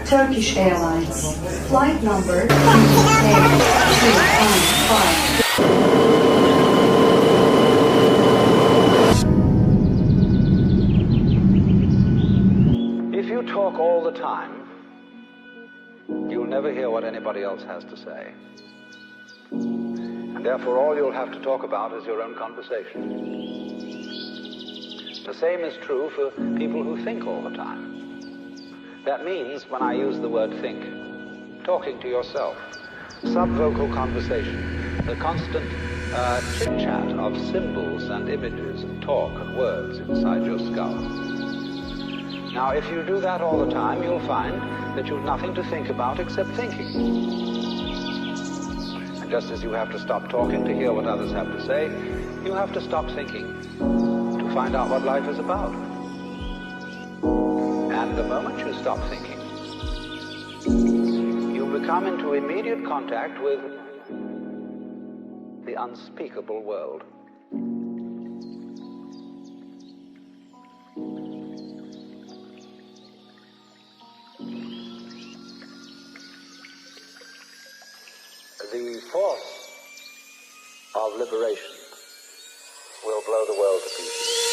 Turkish Airlines, flight number 28255. If you talk all the time, you'll never hear what anybody else has to say. And therefore all you'll have to talk about is your own conversation. The same is true for people who think all the time. That means, when I use the word think, talking to yourself, subvocal conversation, the constant chit-chat of symbols and images and talk and words inside your skull. Now, if you do that all the time, you'll find that you've nothing to think about except thinking. And just as you have to stop talking to hear what others have to say, you have to stop thinking to find out what life is about. And the moment you stop thinking, you become into immediate contact with the unspeakable world. The force of liberation will blow the world to pieces.